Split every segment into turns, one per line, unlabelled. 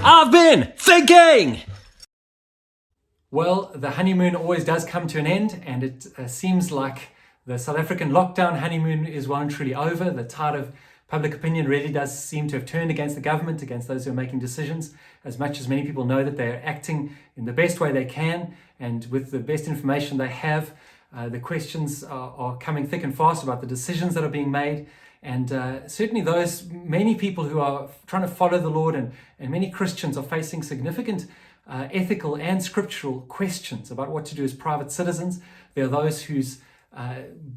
I've been thinking!
Well, the honeymoon always does come to an end, and it seems like the South African lockdown honeymoon is well and truly over. The tide of public opinion really does seem to have turned against the government, against those who are making decisions, as much as many people know that they're acting in the best way they can and with the best information they have. The questions are coming thick and fast about the decisions that are being made. And certainly those many people who are trying to follow the Lord and many Christians are facing significant ethical and scriptural questions about what to do as private citizens. There are those whose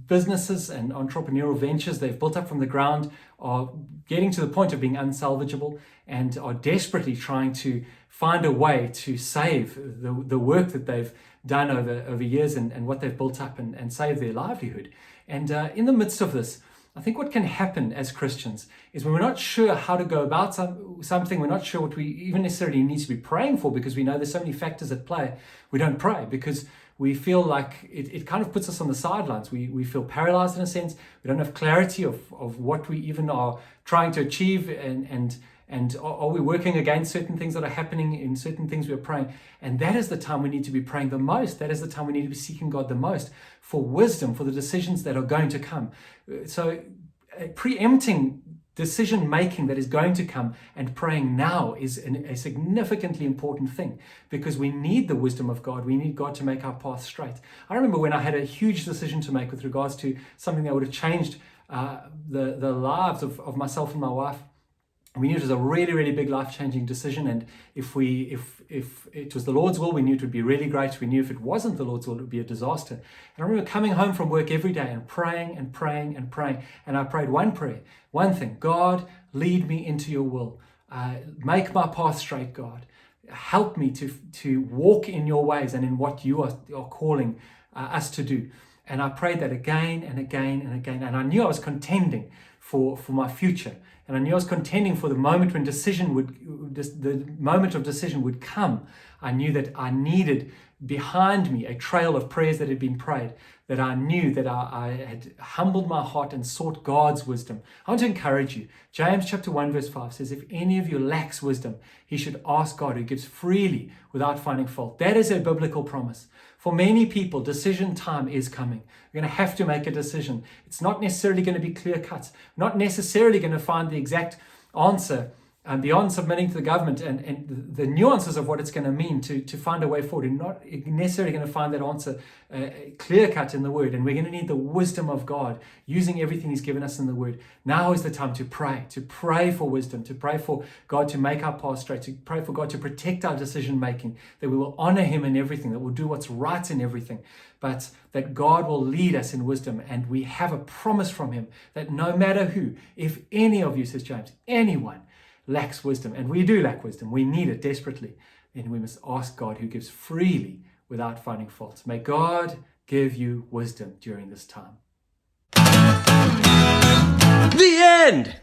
businesses and entrepreneurial ventures they've built up from the ground are getting to the point of being unsalvageable and are desperately trying to find a way to save the work that they've done over years and what they've built up and save their livelihood. And in the midst of this, I think what can happen as Christians is when we're not sure how to go about something, we're not sure what we even necessarily need to be praying for because we know there's so many factors at play, we don't pray because we feel like it kind of puts us on the sidelines. We feel paralyzed in a sense. We don't have clarity of what we even are trying to achieve and are we working against certain things that are happening in certain things we're praying. And that is the time we need to be praying the most. That is the time we need to be seeking God the most for wisdom, for the decisions that are going to come. So preempting decision making that is going to come and praying now is a significantly important thing because we need the wisdom of God. We need God to make our path straight. I remember when I had a huge decision to make with regards to something that would have changed the lives of myself and my wife. We knew it was a really, really big life-changing decision, and if it was the Lord's will, we knew it would be really great. We knew if it wasn't the Lord's will, it would be a disaster. And I remember coming home from work every day and praying and praying and praying, and I prayed one prayer, one thing: God, lead me into your will. Make my path straight, God. Help me to walk in your ways and in what you are calling us to do. And I prayed that again and again and again, and I knew I was contending for my future. And I knew I was contending for the moment when the moment of decision would come. I knew that I needed behind me a trail of prayers that had been prayed, that I knew that I had humbled my heart and sought God's wisdom. I want to encourage you. James chapter 1 verse 5 says, if any of you lacks wisdom, he should ask God, who gives freely without finding fault. That is a biblical promise. For many people, decision time is coming. We're going to have to make a decision. It's not necessarily going to be clear cut, not necessarily going to find the exact answer beyond submitting to the government and the nuances of what it's going to mean to find a way forward. You're not necessarily going to find that answer clear cut in the Word, and we're going to need the wisdom of God using everything He's given us in the Word. Now is the time to pray for wisdom, to pray for God to make our path straight, to pray for God to protect our decision making, that we will honor Him in everything, that we'll do what's right in everything, but that God will lead us in wisdom. And we have a promise from Him that no matter who, if any of you, says James, anyone lacks wisdom, and we do lack wisdom, we need it desperately, then we must ask God, who gives freely without finding faults. May God give you wisdom during this time.
The end!